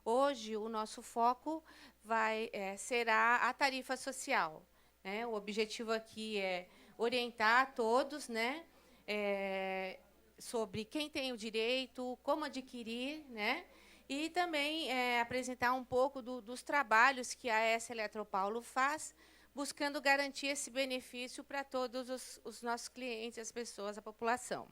Hoje, o nosso foco será a tarifa social, né? O objetivo aqui é orientar a todos, né, sobre quem tem o direito, como adquirir, né, e também apresentar um pouco dos trabalhos que a AES Eletropaulo faz, buscando garantir esse benefício para todos os nossos clientes, as pessoas, a população.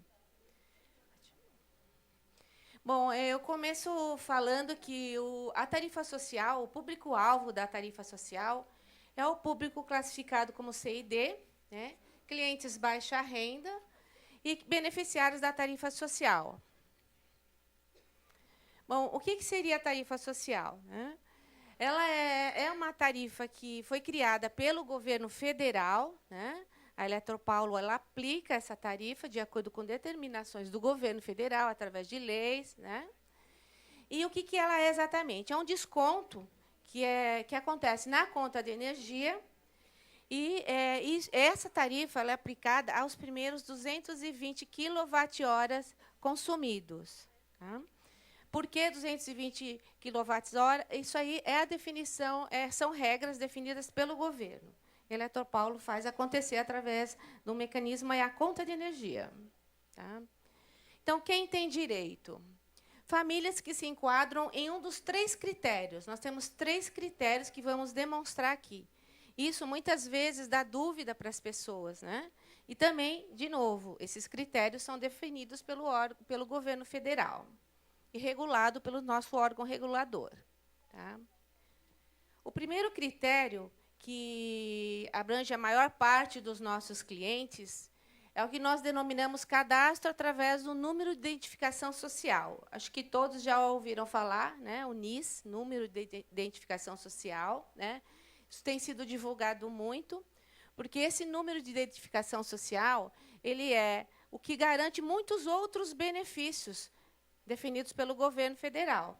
Bom, eu começo falando que a tarifa social, o público-alvo da tarifa social, é o público classificado como C e D, né, clientes baixa renda e beneficiários da tarifa social. Bom, o que seria a tarifa social, né? Ela é uma tarifa que foi criada pelo governo federal, né? A Eletropaulo ela aplica essa tarifa de acordo com determinações do governo federal, através de leis, né? E o que ela é exatamente? É um desconto que acontece na conta de energia, e essa tarifa ela é aplicada aos primeiros 220 kWh consumidos. Tá? Por que 220 kWh? Isso aí é a definição, são regras definidas pelo governo. A Eletropaulo faz acontecer através do mecanismo a conta de energia. Tá? Então, quem tem direito? Famílias que se enquadram em um dos 3 critérios. Nós temos 3 critérios que vamos demonstrar aqui. Isso, muitas vezes, dá dúvida para as pessoas, né? E também, de novo, esses critérios são definidos pelo governo federal e regulado pelo nosso órgão regulador. Tá? O primeiro critério, que abrange a maior parte dos nossos clientes, é o que nós denominamos cadastro através do número de identificação social. Acho que todos já ouviram falar, né? O NIS, número de identificação social, né? Isso tem sido divulgado muito, porque esse número de identificação social ele é o que garante muitos outros benefícios definidos pelo governo federal,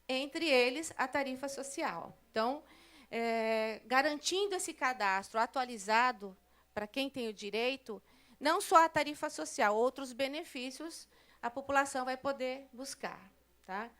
entre eles a tarifa social. Então, garantindo esse cadastro atualizado para quem tem o direito, não só a tarifa social, outros benefícios a população vai poder buscar. Tá?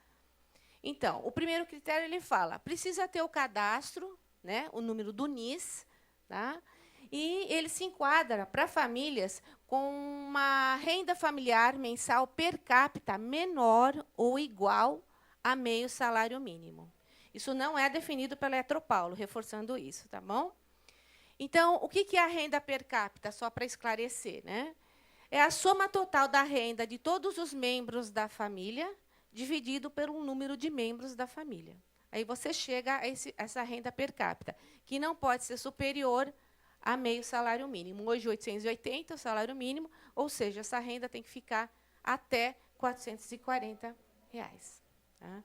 Então, o primeiro critério ele fala, precisa ter o cadastro, né, o número do NIS, tá? E ele se enquadra para famílias com uma renda familiar mensal per capita menor ou igual a meio salário mínimo. Isso não é definido pela Eletropaulo, reforçando isso, tá bom? Então, o que é a renda per capita, só para esclarecer, né? É a soma total da renda de todos os membros da família, dividido pelo número de membros da família. Aí você chega a essa renda per capita, que não pode ser superior a meio salário mínimo. Hoje, 880 é o salário mínimo, ou seja, essa renda tem que ficar até R$ 440. Tá?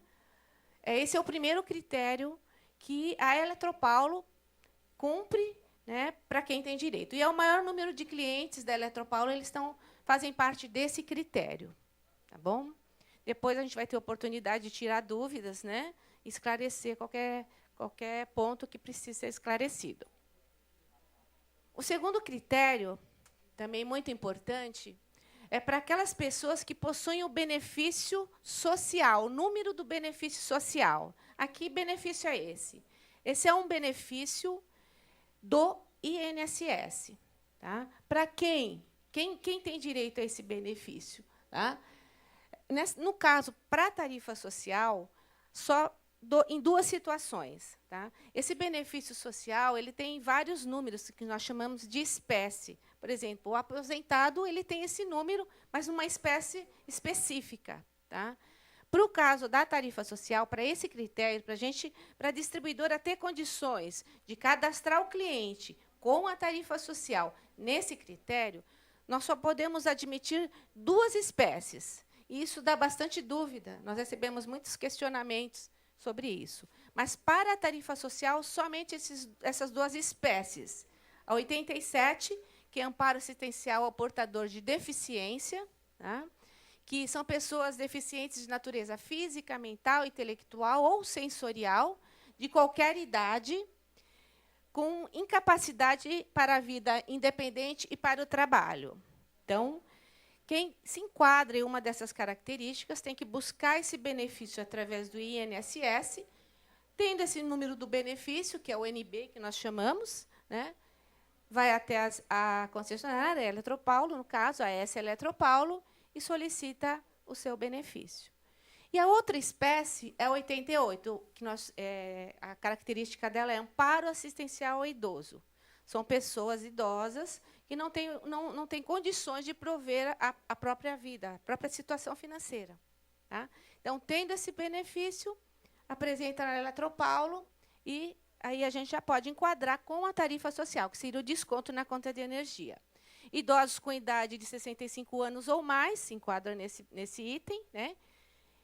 Esse é o primeiro critério que a Eletropaulo cumpre, né, para quem tem direito. E é o maior número de clientes da Eletropaulo, eles fazem parte desse critério. Tá bom? Depois a gente vai ter oportunidade de tirar dúvidas, né, esclarecer qualquer ponto que precise ser esclarecido. O segundo critério, também muito importante, é para aquelas pessoas que possuem o benefício social, o número do benefício social. Aqui, benefício é esse. Esse é um benefício do INSS. Tá? Para quem? Quem tem direito a esse benefício? Tá? No caso, para a tarifa social, só em 2 situações. Tá? Esse benefício social ele tem vários números que nós chamamos de espécie. Por exemplo, o aposentado ele tem esse número, mas uma espécie específica. Tá? Para o caso da tarifa social, para esse critério, para a distribuidora ter condições de cadastrar o cliente com a tarifa social nesse critério, nós só podemos admitir 2 espécies. E isso dá bastante dúvida. Nós recebemos muitos questionamentos sobre isso. Mas, para a tarifa social, somente essas 2 espécies. A 87, que é amparo assistencial ao portador de deficiência, tá? Que são pessoas deficientes de natureza física, mental, intelectual ou sensorial, de qualquer idade, com incapacidade para a vida independente e para o trabalho. Então, quem se enquadra em uma dessas características tem que buscar esse benefício através do INSS, tendo esse número do benefício, que é o NB, que nós chamamos, né? Vai até a concessionária, a Eletropaulo, no caso, a S Eletropaulo, e solicita o seu benefício. E a outra espécie é a 88, que a característica dela é amparo assistencial ao idoso. São pessoas idosas que não têm condições de prover a própria vida, a própria situação financeira. Tá? Então, tendo esse benefício, apresenta na Eletropaulo e aí a gente já pode enquadrar com a tarifa social, que seria o desconto na conta de energia. Idosos com idade de 65 anos ou mais se enquadram nesse item, né,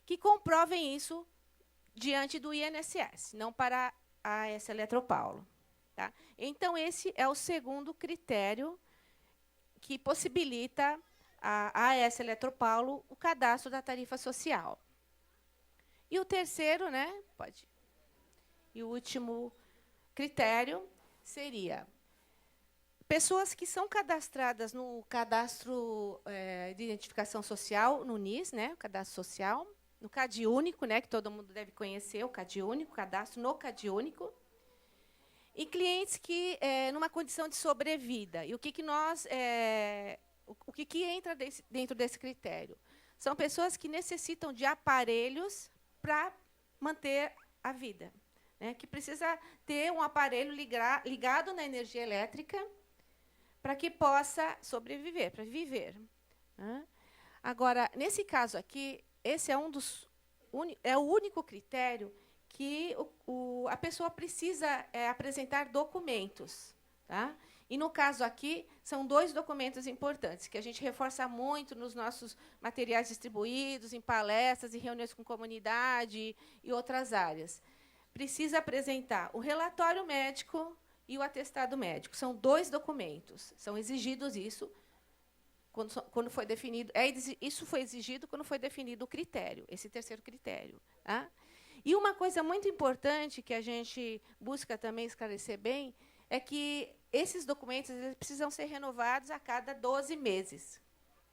que comprovem isso diante do INSS, não para a AS Eletropaulo. Tá? Então, esse é o segundo critério que possibilita a AS Eletropaulo o cadastro da tarifa social. E o terceiro, né, e o último critério seria pessoas que são cadastradas no cadastro de identificação social, no NIS, né, o cadastro social, no CadÚnico, né, que todo mundo deve conhecer, o CadÚnico, cadastro no CadÚnico, e clientes que numa condição de sobrevida. E o que entra dentro desse critério? São pessoas que necessitam de aparelhos para manter a vida, né, que precisa ter um aparelho ligado na energia elétrica para que possa sobreviver, para viver. Né? Agora, nesse caso aqui, esse é o único critério que a pessoa precisa apresentar documentos. Tá? E, no caso aqui, são 2 documentos importantes, que a gente reforça muito nos nossos materiais distribuídos, em palestras, em reuniões com comunidade e outras áreas. Precisa apresentar o relatório médico e o atestado médico. São 2 documentos. São exigidos isso quando foi definido. Isso foi exigido quando foi definido o critério, esse terceiro critério. Tá? E uma coisa muito importante que a gente busca também esclarecer bem é que esses documentos eles precisam ser renovados a cada 12 meses.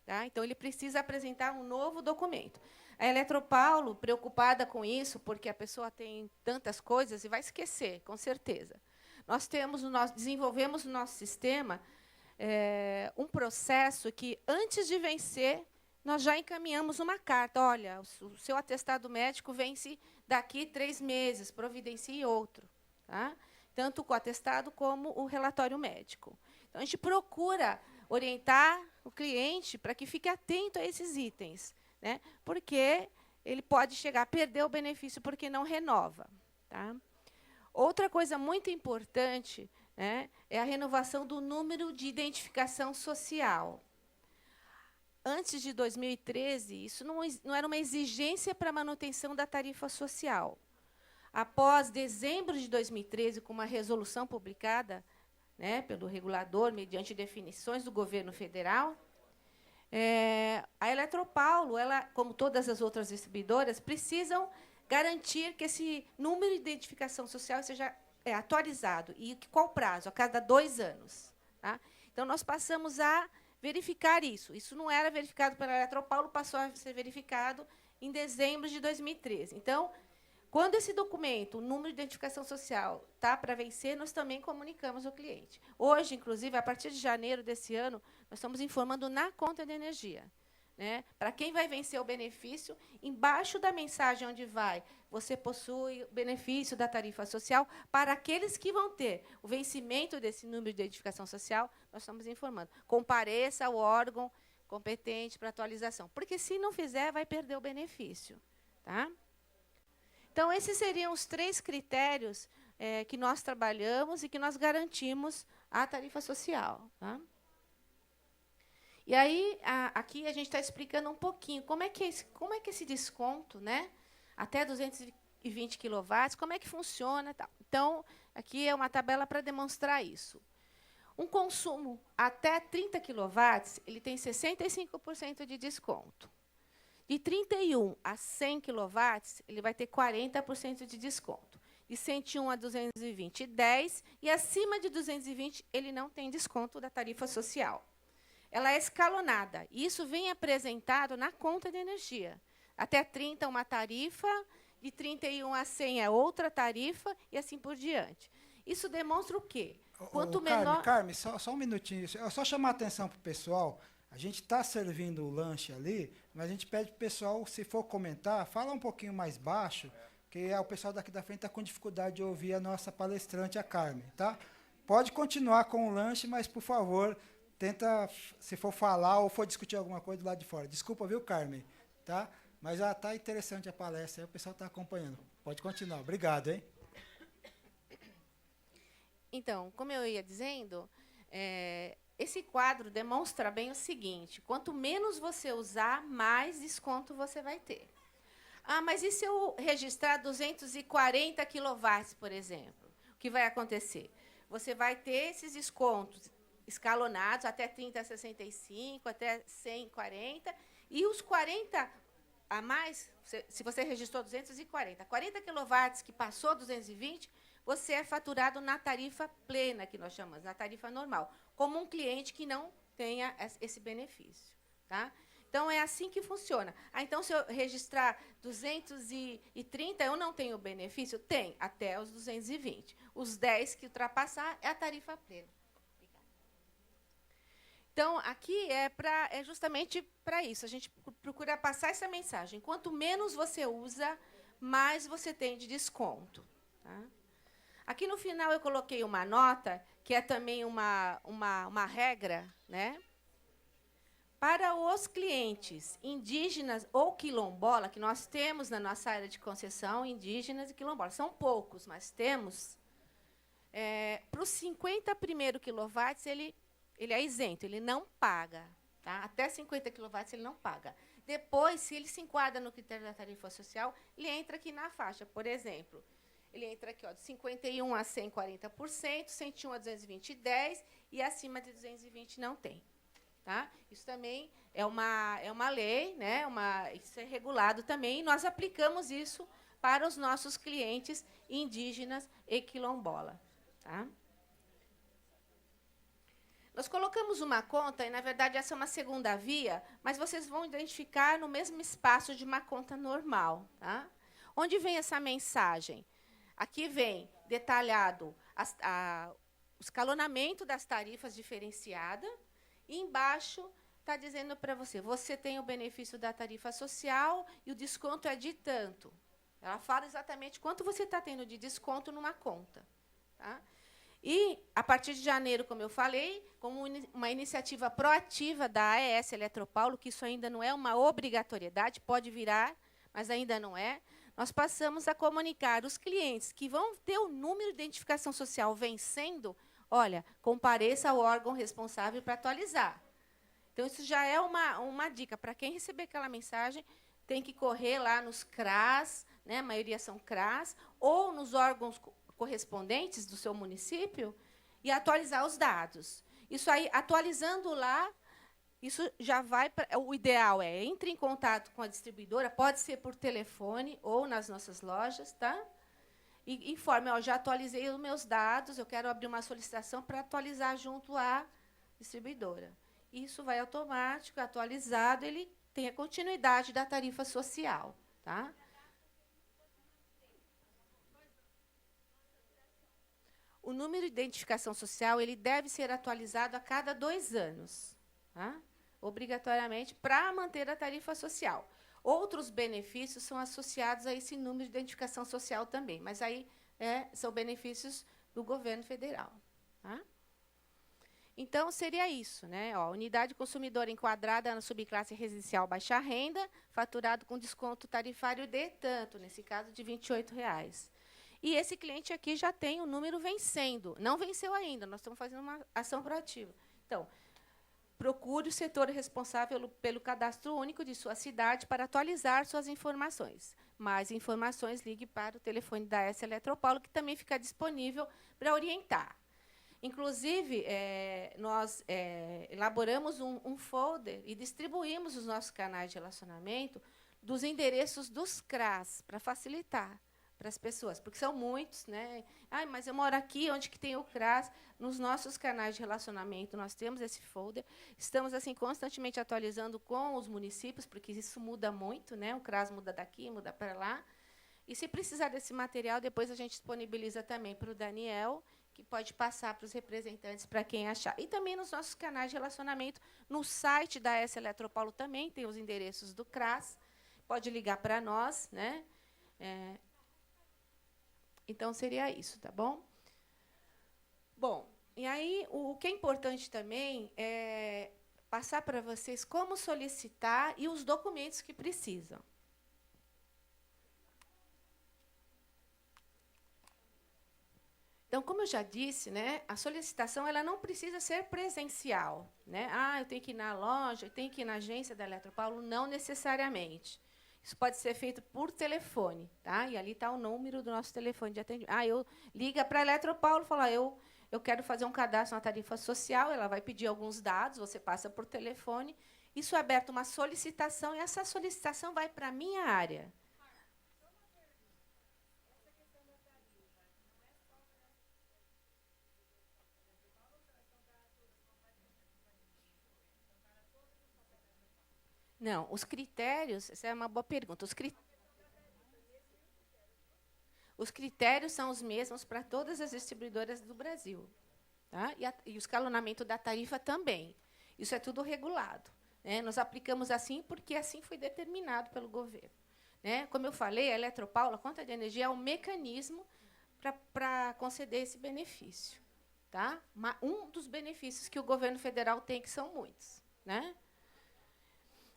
Tá? Então, ele precisa apresentar um novo documento. A Eletropaulo, preocupada com isso, porque a pessoa tem tantas coisas e vai esquecer, com certeza. Nós desenvolvemos no nosso sistema um processo que, antes de vencer, nós já encaminhamos uma carta. Olha, o seu atestado médico vence daqui 3 meses, providencie outro. Tá? Tanto o atestado como o relatório médico. Então, a gente procura orientar o cliente para que fique atento a esses itens, né? Porque ele pode chegar a perder o benefício porque não renova. Tá? Outra coisa muito importante, né, é a renovação do número de identificação social. Antes de 2013, isso não era uma exigência para a manutenção da tarifa social. Após dezembro de 2013, com uma resolução publicada, né, pelo regulador, mediante definições do governo federal, a Eletropaulo, como todas as outras distribuidoras, precisam garantir que esse número de identificação social seja atualizado. E qual prazo? A cada 2 anos. Tá? Então, nós passamos a verificar isso. Isso não era verificado pela Eletropaulo, passou a ser verificado em dezembro de 2013. Então, quando esse documento, o número de identificação social, está para vencer, nós também comunicamos ao cliente. Hoje, inclusive, a partir de janeiro desse ano, nós estamos informando na conta de energia. Né? Para quem vai vencer o benefício, embaixo da mensagem onde vai, você possui o benefício da tarifa social, para aqueles que vão ter o vencimento desse número de identificação social, nós estamos informando. Compareça ao órgão competente para atualização, porque, se não fizer, vai perder o benefício. Tá? Então, esses seriam os 3 critérios que nós trabalhamos e que nós garantimos a tarifa social. Tá? E aí, aqui a gente está explicando um pouquinho como é que esse desconto, né, até 220 kW, como é que funciona. Tal. Então, aqui é uma tabela para demonstrar isso. Um consumo até 30 kW, ele tem 65% de desconto. De 31 a 100 kW, ele vai ter 40% de desconto. De 101 a 220, 10%. E acima de 220, ele não tem desconto da tarifa social. ela é escalonada. Isso vem apresentado na conta de energia. Até 30 uma tarifa, de 31 a 100 é outra tarifa, e assim por diante. Isso demonstra o quê? Quanto menor... Carme, só um minutinho. É só chamar a atenção para o pessoal. A gente está servindo o lanche ali, mas a gente pede para o pessoal, se for comentar, fala um pouquinho mais baixo, que o pessoal daqui da frente está com dificuldade de ouvir a nossa palestrante, a Carmen, tá? Pode continuar com o lanche, mas, por favor, tenta, se for falar ou for discutir alguma coisa do lado de fora. Desculpa, viu, Carmen? Tá? Mas já está interessante a palestra, aí o pessoal está acompanhando. Pode continuar. Obrigado, hein? Então, como eu ia dizendo, esse quadro demonstra bem o seguinte: quanto menos você usar, mais desconto você vai ter. Ah, mas e se eu registrar 240 quilowatts, por exemplo? O que vai acontecer? Você vai ter esses descontos escalonados até 30 a 65, até 140, e os 40 a mais, se você registrou 240, 40 quilowatts que passou 220, você é faturado na tarifa plena, que nós chamamos, na tarifa normal, como um cliente que não tenha esse benefício. Tá? Então, é assim que funciona. Ah, então, se eu registrar 230, eu não tenho benefício? Tem, até os 220. Os 10 que ultrapassar é a tarifa plena. Então, aqui é justamente para isso. A gente procura passar essa mensagem. Quanto menos você usa, mais você tem de desconto. Tá? Aqui no final eu coloquei uma nota, que é também uma regra, né? Para os clientes indígenas ou quilombola, que nós temos na nossa área de concessão, indígenas e quilombolas, são poucos, mas temos, para os 50 primeiros quilowatts, ele é isento, ele não paga. Tá? Até 50 quilowatts ele não paga. Depois, se ele se enquadra no critério da tarifa social, ele entra aqui na faixa. Por exemplo, ele entra aqui, ó, de 51 a 100, 40%, 101 a 220, 10%, e acima de 220 não tem. Tá? Isso também é uma lei, né? Isso é regulado também, e nós aplicamos isso para os nossos clientes indígenas e quilombola. Tá? Nós colocamos uma conta, e, na verdade, essa é uma segunda via, mas vocês vão identificar no mesmo espaço de uma conta normal. Tá? Onde vem essa mensagem? Aqui vem detalhado o escalonamento das tarifas diferenciadas, e embaixo está dizendo para você, você tem o benefício da tarifa social e o desconto é de tanto. Ela fala exatamente quanto você está tendo de desconto numa conta. Tá? E, a partir de janeiro, como eu falei, como uma iniciativa proativa da AES Eletropaulo, que isso ainda não é uma obrigatoriedade, pode virar, mas ainda não é, nós passamos a comunicar os clientes que vão ter o número de identificação social vencendo, olha, compareça ao órgão responsável para atualizar. Então, isso já é uma dica. Para quem receber aquela mensagem, tem que correr lá nos CRAS, né, a maioria são CRAS, ou nos órgãos correspondentes do seu município, e atualizar os dados. Isso aí, atualizando lá, isso já vai para... O ideal é entre em contato com a distribuidora, pode ser por telefone ou nas nossas lojas, tá? E informe, ó, já atualizei os meus dados, eu quero abrir uma solicitação para atualizar junto à distribuidora. Isso vai automático, atualizado, ele tem a continuidade da tarifa social. Tá? O número de identificação social ele deve ser atualizado a cada 2 anos, tá? Obrigatoriamente, para manter a tarifa social. Outros benefícios são associados a esse número de identificação social também, mas aí são benefícios do governo federal. Tá? Então, seria isso. Né? Ó, unidade consumidora enquadrada na subclasse residencial baixa renda, faturado com desconto tarifário de tanto, nesse caso, de R$ 28,00. E esse cliente aqui já tem o número vencendo. Não venceu ainda, nós estamos fazendo uma ação proativa. Então, procure o setor responsável pelo cadastro único de sua cidade para atualizar suas informações. Mais informações, ligue para o telefone da AES Eletropaulo, que também fica disponível para orientar. Inclusive, nós elaboramos um folder e distribuímos os nossos canais de relacionamento dos endereços dos CRAS, para facilitar. para as pessoas, porque são muitos, né? Ah, mas eu moro aqui, onde que tem o CRAS? Nos nossos canais de relacionamento, nós temos esse folder. Estamos assim constantemente atualizando com os municípios, porque isso muda muito, né? O CRAS muda daqui, muda para lá. E se precisar desse material, depois a gente disponibiliza também para o Daniel, que pode passar para os representantes, para quem achar. E também nos nossos canais de relacionamento, no site da S Eletropaulo também tem os endereços do CRAS. Pode ligar para nós, né? Então, seria isso, tá bom? Bom, e aí o que é importante também é passar para vocês como solicitar e os documentos que precisam. Então, como eu já disse, né, a solicitação ela não precisa ser presencial, né? Ah, eu tenho que ir na loja, eu tenho que ir na agência da Eletropaulo, não necessariamente. Isso pode ser feito por telefone, tá? E ali está o número do nosso telefone de atendimento. Ah, eu liga para a Eletropaulo e fala, eu quero fazer um cadastro na tarifa social, ela vai pedir alguns dados, você passa por telefone. Isso é aberto uma solicitação e essa solicitação vai para a minha área. Não, os critérios, essa é uma boa pergunta. Os critérios são os mesmos para todas as distribuidoras do Brasil. Tá? E o escalonamento da tarifa também. Isso é tudo regulado. Né? Nós aplicamos assim porque assim foi determinado pelo governo. Né? Como eu falei, a Eletropaulo, a conta de energia, é um mecanismo para conceder esse benefício. Tá? Um dos benefícios que o governo federal tem, que são muitos. Né?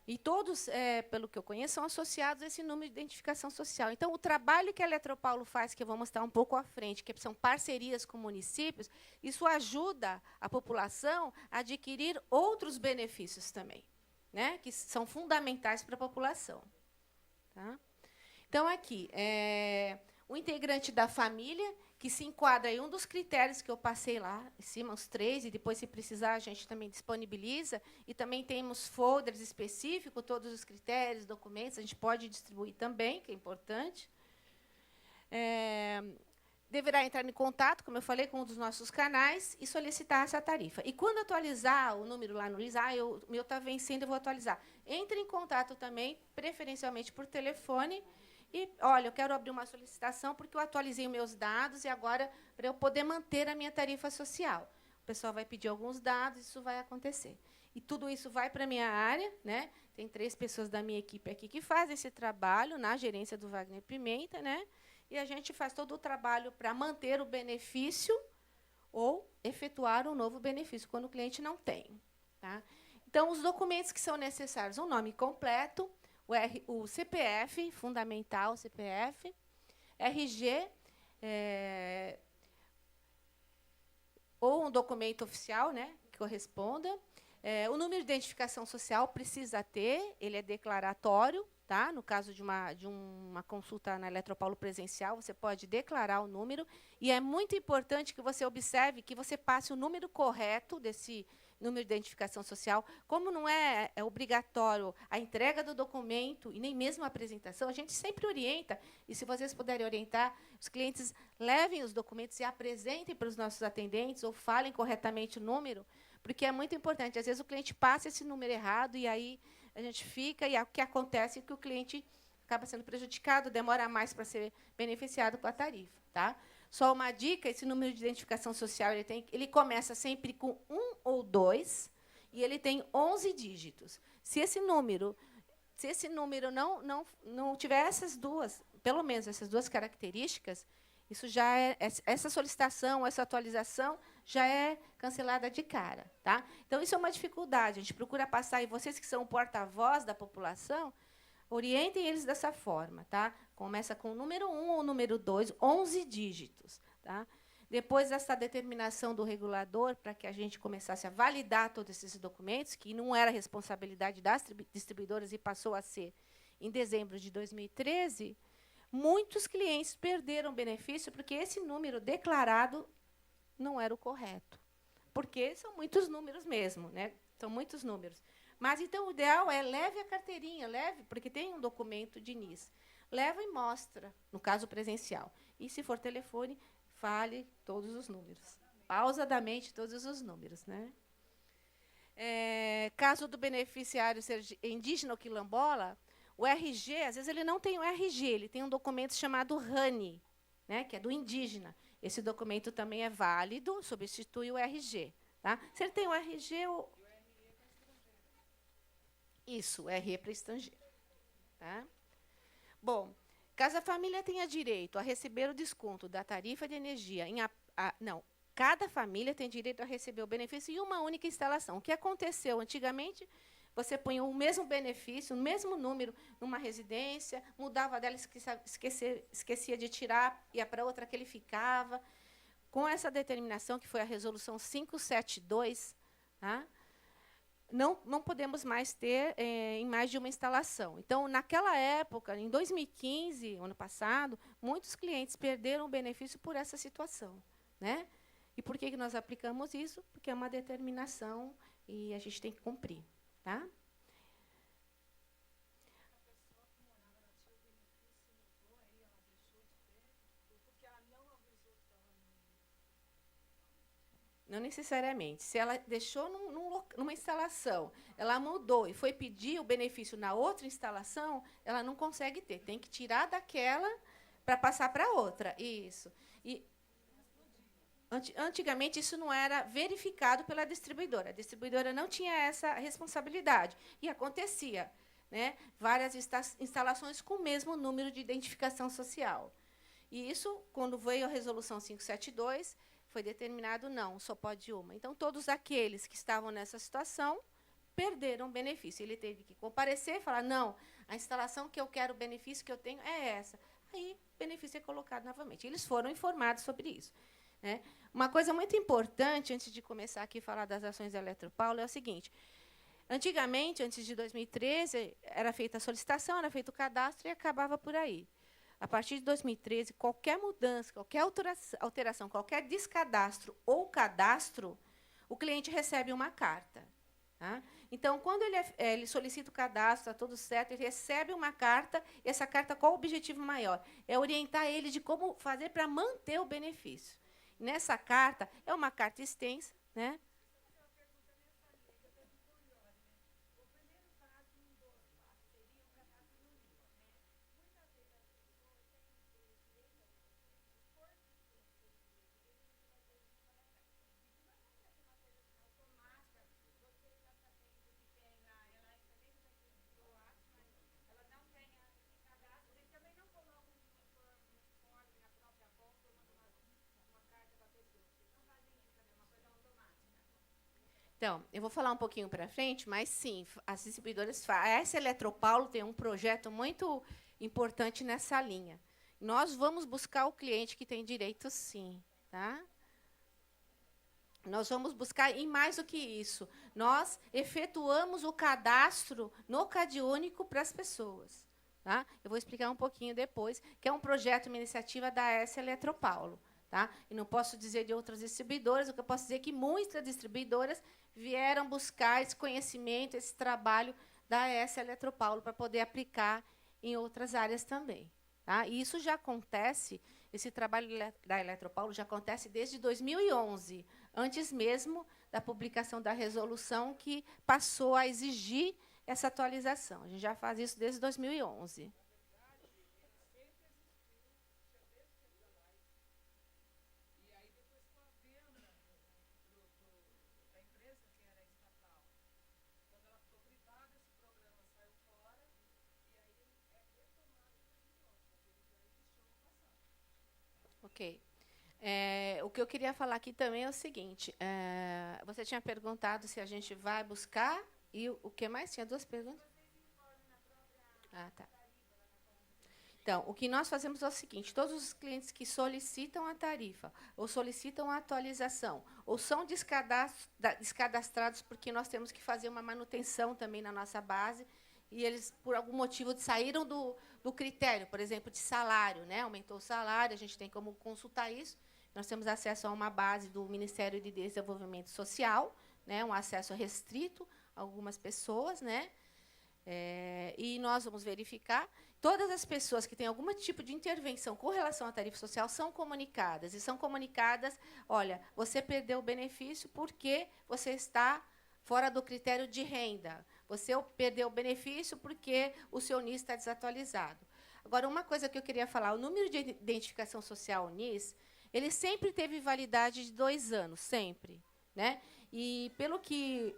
E todos, pelo que eu conheço, são associados a esse número de identificação social. Então, o trabalho que a Eletropaulo faz, que eu vou mostrar um pouco à frente, que são parcerias com municípios, isso ajuda a população a adquirir outros benefícios também, né, que são fundamentais para a população. Tá? Então, aqui, o integrante da família, que se enquadra em um dos critérios que eu passei lá, em cima, os 3, e depois, se precisar, a gente também disponibiliza. E também temos folders específicos, todos os critérios, documentos, a gente pode distribuir também, que é importante. Deverá entrar em contato, como eu falei, com um dos nossos canais e solicitar essa tarifa. E, quando atualizar o número lá no LIS, o meu está vencendo, eu vou atualizar. Entre em contato também, preferencialmente por telefone, e, olha, eu quero abrir uma solicitação porque eu atualizei os meus dados e agora, para eu poder manter a minha tarifa social. O pessoal vai pedir alguns dados, isso vai acontecer. E tudo isso vai para a minha área, né? Tem 3 pessoas da minha equipe aqui que fazem esse trabalho na gerência do Wagner Pimenta, né? E a gente faz todo o trabalho para manter o benefício ou efetuar um novo benefício, quando o cliente não tem. Tá? Então, os documentos que são necessários, um nome completo, o CPF, fundamental, CPF, RG, ou um documento oficial, né, que corresponda. O número de identificação social precisa ter, ele é declaratório. Tá? No caso de uma consulta na Eletropaulo presencial, você pode declarar o número. E é muito importante que você observe que você passe o número correto desse número de identificação social. Como não é obrigatório a entrega do documento e nem mesmo a apresentação, a gente sempre orienta, e se vocês puderem orientar, os clientes levem os documentos e apresentem para os nossos atendentes ou falem corretamente o número, porque é muito importante. Às vezes o cliente passa esse número errado e aí a gente fica, e o que acontece é que o cliente acaba sendo prejudicado, demora mais para ser beneficiado com a tarifa. Tá? Só uma dica, esse número de identificação social, ele começa sempre com 1 ou 2, e ele tem 11 dígitos. Se esse número não tiver essas duas, pelo menos essas duas características, isso já essa solicitação, essa atualização já é cancelada de cara. Tá? Então, isso é uma dificuldade. A gente procura passar, e vocês que são o porta-voz da população, orientem eles dessa forma. Tá? Começa com o número 1 ou o número 2, 11 dígitos. Tá? Depois dessa determinação do regulador, para que a gente começasse a validar todos esses documentos, que não era responsabilidade das distribuidoras e passou a ser em dezembro de 2013, muitos clientes perderam benefício porque esse número declarado não era o correto. Porque são muitos números mesmo, né? São muitos números. Mas, então, o ideal é leve a carteirinha, leve, porque tem um documento de NIS. leva e mostra, no caso presencial. E, se for telefone, fale todos os números. Pausadamente todos os números, né? Caso do beneficiário ser indígena ou quilombola, o RG, às vezes, ele não tem o RG, ele tem um documento chamado RANI, né, que é do indígena. Esse documento também é válido, substitui o RG. Tá? Se ele tem o RG... Isso, o RE para estrangeiro. Tá? Bom, caso a família tenha direito a receber o desconto da tarifa de energia não, cada família tem direito a receber o benefício em uma única instalação. O que aconteceu antigamente, você punha o mesmo benefício, o mesmo número numa residência, mudava dela, esquecia de tirar, ia para outra que ele ficava. Com essa determinação, que foi a resolução 572, tá? Não podemos mais ter em mais de uma instalação. Então, naquela época, em 2015, ano passado, muitos clientes perderam o benefício por essa situação, né? E por que nós aplicamos isso? Porque é uma determinação e a gente tem que cumprir. Tá? Não necessariamente. Se ela deixou numa instalação, ela mudou e foi pedir o benefício na outra instalação, ela não consegue ter. Tem que tirar daquela para passar para outra. Isso. E antigamente isso não era verificado pela distribuidora. A distribuidora não tinha essa responsabilidade. E acontecia, né, várias instalações com o mesmo número de identificação social. E isso, quando veio a resolução 572, foi determinado, não, só pode uma. Então, todos aqueles que estavam nessa situação perderam o benefício. Ele teve que comparecer e falar, não, a instalação que eu quero, o benefício que eu tenho é essa. Aí, o benefício é colocado novamente. Eles foram informados sobre isso. Né? Uma coisa muito importante, antes de começar aqui a falar das ações da Eletropaulo, é o seguinte. Antigamente, antes de 2013, era feita a solicitação, era feito o cadastro e acabava por aí. A partir de 2013, qualquer mudança, qualquer alteração, qualquer descadastro ou cadastro, o cliente recebe uma carta. Tá? Então, quando ele solicita o cadastro, está tudo certo, ele recebe uma carta, e essa carta, qual o objetivo maior? É orientar ele de como fazer para manter o benefício. Nessa carta, é uma carta extensa, né? Então, eu vou falar um pouquinho para frente, mas sim, as distribuidoras fazem. Essa Eletropaulo tem um projeto muito importante nessa linha. Nós vamos buscar o cliente que tem direito, sim. Tá? Nós vamos buscar, e mais do que isso, nós efetuamos o cadastro no CadÚnico para as pessoas. Tá? Eu vou explicar um pouquinho depois, que é um projeto, uma iniciativa da S Eletropaulo. Tá? E não posso dizer de outras distribuidoras, o que eu posso dizer é que muitas distribuidoras vieram buscar esse conhecimento, esse trabalho da S Eletropaulo para poder aplicar em outras áreas também. Tá? E isso já acontece, esse trabalho da Eletropaulo já acontece desde 2011, antes mesmo da publicação da resolução que passou a exigir essa atualização. A gente já faz isso desde 2011. Ok. O que eu queria falar aqui também é o seguinte. Você tinha perguntado se a gente vai buscar, e o que mais? Tinha duas perguntas? Ah, tá. Então, o que nós fazemos é o seguinte, todos os clientes que solicitam a tarifa, ou solicitam a atualização, ou são descadastrados, porque nós temos que fazer uma manutenção também na nossa base, e eles, por algum motivo, saíram do critério, por exemplo, de salário, né? Aumentou o salário, a gente tem como consultar isso. Nós temos acesso a uma base do Ministério de Desenvolvimento Social, né? Um acesso restrito a algumas pessoas, né? E nós vamos verificar. todas as pessoas que têm algum tipo de intervenção com relação à tarifa social são comunicadas. E são comunicadas, olha, você perdeu o benefício porque você está fora do critério de renda. Você perdeu o benefício porque o seu NIS está desatualizado. Agora, uma coisa que eu queria falar, o número de identificação social, o NIS, ele sempre teve validade de 2 anos, sempre. Né? E, pelo que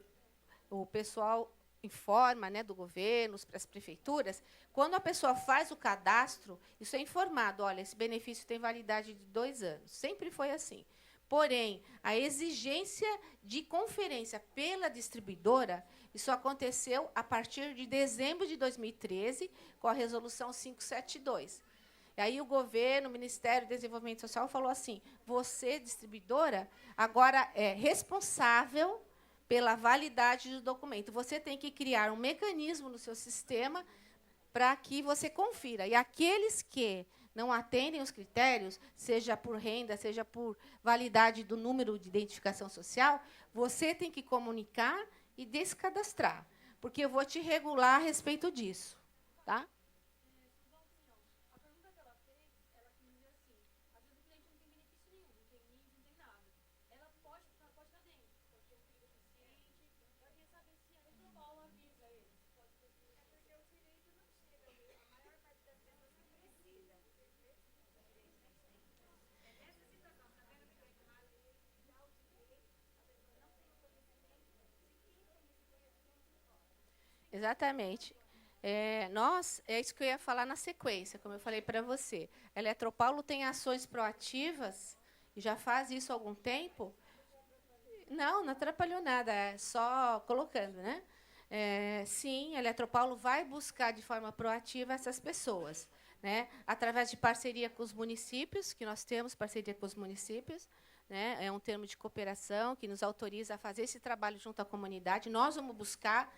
o pessoal informa, né, do governo, para as prefeituras, quando a pessoa faz o cadastro, isso é informado, olha, esse benefício tem validade de 2 anos. Sempre foi assim. Porém, a exigência de conferência pela distribuidora, isso aconteceu a partir de dezembro de 2013, com a Resolução 572. E aí o governo, o Ministério do Desenvolvimento Social, falou assim, você, distribuidora, agora é responsável pela validade do documento. Você tem que criar um mecanismo no seu sistema para que você confira. E aqueles que não atendem os critérios, seja por renda, seja por validade do número de identificação social, você tem que comunicar e descadastrar, porque eu vou te regular a respeito disso. Tá? Exatamente. É isso que eu ia falar na sequência, como eu falei para você. A Eletropaulo tem ações proativas, e já faz isso há algum tempo. Não, não atrapalhou nada, é só colocando. Né? Sim, a Eletropaulo vai buscar de forma proativa essas pessoas, né? Através de parceria com os municípios, que nós temos parceria com os municípios, né? É um termo de cooperação que nos autoriza a fazer esse trabalho junto à comunidade. Nós vamos buscar,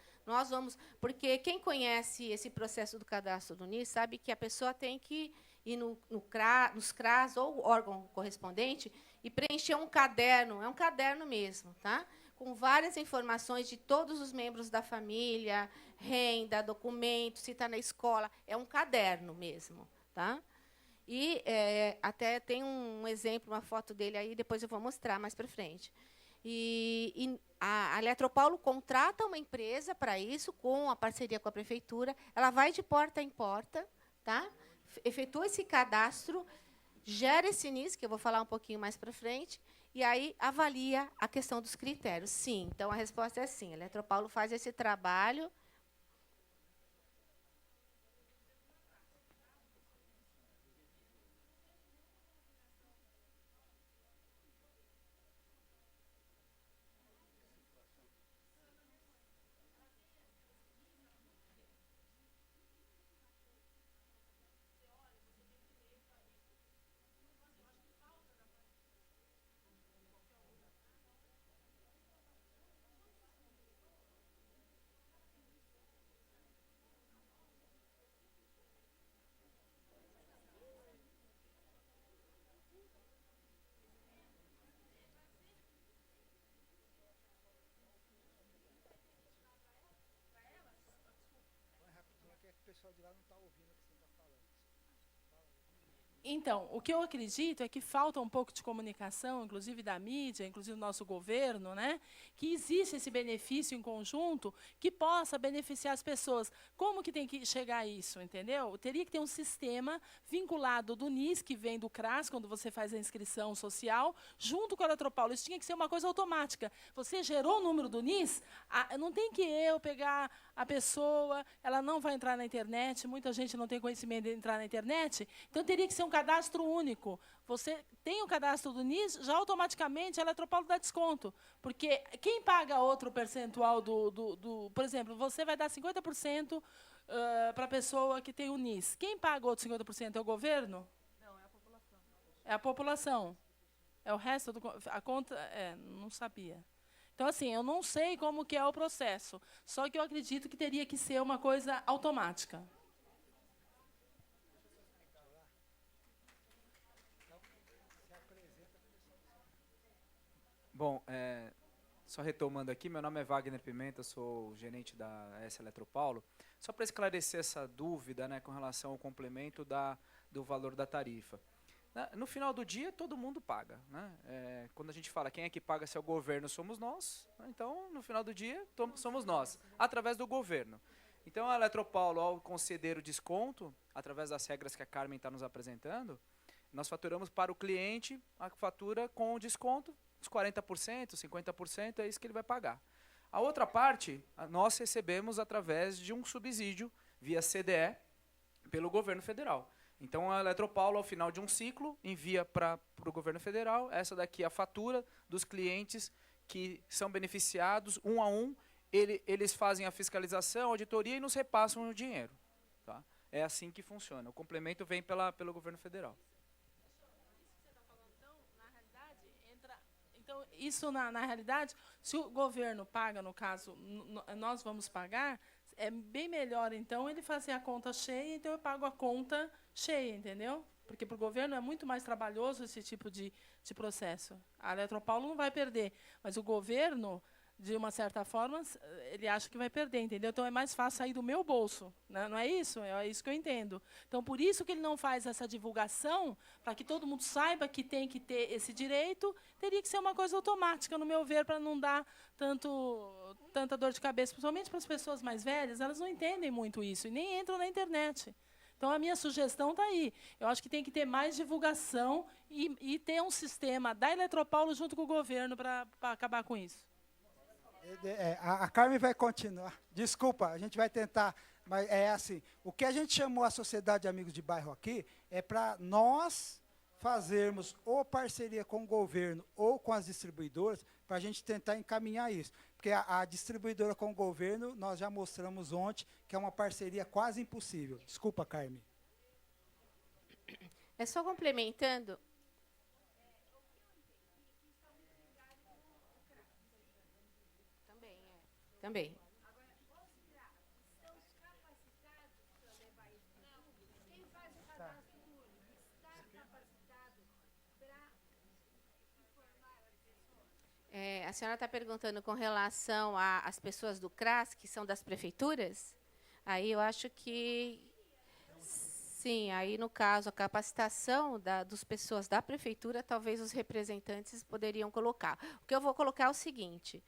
porque quem conhece esse processo do cadastro do NIS sabe que a pessoa tem que ir nos CRAS ou órgão correspondente e preencher um caderno, é um caderno mesmo, tá? Com várias informações de todos os membros da família, renda, documento, se está na escola, é um caderno mesmo, tá? E até tem um exemplo, uma foto dele aí, depois eu vou mostrar mais para frente. E a Eletropaulo contrata uma empresa para isso, com a parceria com a prefeitura. Ela vai de porta em porta, tá? Efetua esse cadastro, gera esse NIS, que eu vou falar um pouquinho mais para frente, e aí avalia a questão dos critérios. Sim, então a resposta é sim. A Eletropaulo faz esse trabalho. O pessoal de lá não está ouvindo o que você está falando. Então, o que eu acredito é que falta um pouco de comunicação, inclusive da mídia, inclusive do nosso governo, né? Que existe esse benefício em conjunto que possa beneficiar as pessoas. Como que tem que chegar a isso, entendeu? Teria que ter um sistema vinculado do NIS, que vem do CRAS, quando você faz a inscrição social, junto com a Eletropaulo. Isso tinha que ser uma coisa automática. Você gerou o número do NIS, não tem que eu pegar a pessoa, ela não vai entrar na internet, muita gente não tem conhecimento de entrar na internet, então teria que ser um cadastro único. Você tem o cadastro do NIS, já automaticamente a Eletropaulo dá desconto. Porque quem paga outro percentual por exemplo, você vai dar 50% para a pessoa que tem o NIS. Quem paga outro 50% é o governo? Não, é a população. É a população. É o resto a conta, não sabia. Então, assim, eu não sei como que é o processo, só que eu acredito que teria que ser uma coisa automática. Bom, Só retomando aqui, meu nome é Wagner Pimenta, sou gerente da S Eletropaulo. Só para esclarecer essa dúvida, né, com relação ao complemento do valor da tarifa. No final do dia, todo mundo paga. Né? Quando a gente fala quem é que paga, se é o governo, somos nós. Né? Então, no final do dia, somos nós, através do governo. Então, a Eletropaulo, ao conceder o desconto, através das regras que a Carmen está nos apresentando, nós faturamos para o cliente a fatura com o desconto, os 40%, 50%, é isso que ele vai pagar. A outra parte, nós recebemos através de um subsídio via CDE pelo governo federal. Então, a Eletropaulo, ao final de um ciclo, envia para o governo federal, essa daqui é a fatura dos clientes que são beneficiados, um a um, eles fazem a fiscalização, a auditoria e nos repassam o dinheiro. Tá? É assim que funciona. O complemento vem pelo governo federal. Então, isso, na realidade, se o governo paga, no caso, nós vamos pagar, é bem melhor, então, ele fazer a conta cheia, então eu pago a conta cheia, entendeu? Porque para o governo é muito mais trabalhoso esse tipo de processo. A Eletropaulo não vai perder, mas o governo, de uma certa forma, ele acha que vai perder, entendeu? Então, é mais fácil sair do meu bolso. Né? Não é isso? É isso que eu entendo. Então, por isso que ele não faz essa divulgação, para que todo mundo saiba que tem que ter esse direito, teria que ser uma coisa automática, no meu ver, para não dar tanta dor de cabeça, principalmente para as pessoas mais velhas, elas não entendem muito isso e nem entram na internet. Então, a minha sugestão está aí. Eu acho que tem que ter mais divulgação e ter um sistema da Eletropaulo junto com o governo para acabar com isso. A Carmen vai continuar. Desculpa, a gente vai tentar, mas é assim, o que a gente chamou a Sociedade de Amigos de Bairro aqui é para nós fazermos ou parceria com o governo ou com as distribuidoras para a gente tentar encaminhar isso. Porque a distribuidora com o governo, nós já mostramos ontem que é uma parceria quase impossível. Desculpa, Carmen. É só complementando. Também. A senhora está perguntando com relação às pessoas do CRAS, que são das prefeituras? Aí eu acho que, sim, aí no caso, a capacitação das pessoas da prefeitura, talvez os representantes poderiam colocar. O que eu vou colocar é o seguinte,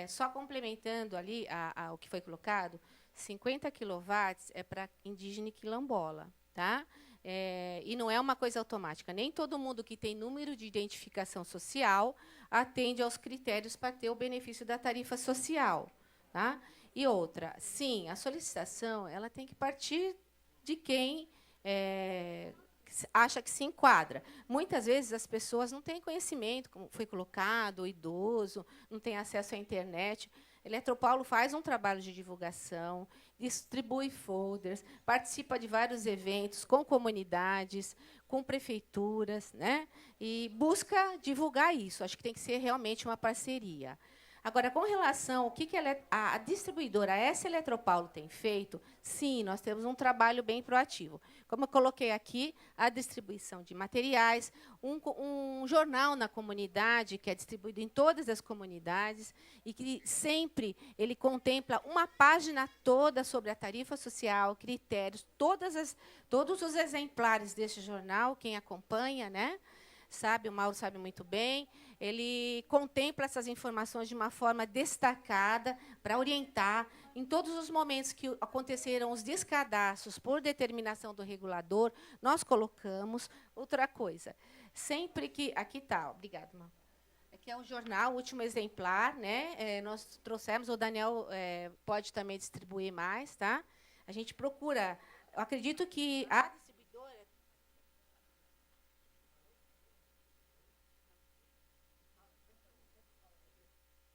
só complementando ali o que foi colocado, 50 quilowatts é para indígena e quilombola, tá? E não é uma coisa automática. Nem todo mundo que tem número de identificação social atende aos critérios para ter o benefício da tarifa social. Tá? E outra, sim, a solicitação ela tem que partir de quem acha que se enquadra. Muitas vezes as pessoas não têm conhecimento, como foi colocado, o idoso, não tem acesso à internet. Eletropaulo faz um trabalho de divulgação, distribui folders, participa de vários eventos com comunidades, com prefeituras, né? E busca divulgar isso. Acho que tem que ser realmente uma parceria. Agora, com relação ao que a distribuidora, a S Eletropaulo, tem feito, sim, nós temos um trabalho bem proativo. Como eu coloquei aqui, a distribuição de materiais, um jornal na comunidade, que é distribuído em todas as comunidades, e que sempre ele contempla uma página toda sobre a tarifa social, critérios, todos os exemplares deste jornal, quem acompanha, né? Sabe, o Mauro sabe muito bem, ele contempla essas informações de uma forma destacada para orientar em todos os momentos que aconteceram os descadastros por determinação do regulador, nós colocamos outra coisa. Sempre que... Aqui está, obrigada, Mauro. Aqui é o jornal, o último exemplar, né? Nós trouxemos, o Daniel pode também distribuir mais, tá? A gente procura... Eu acredito que a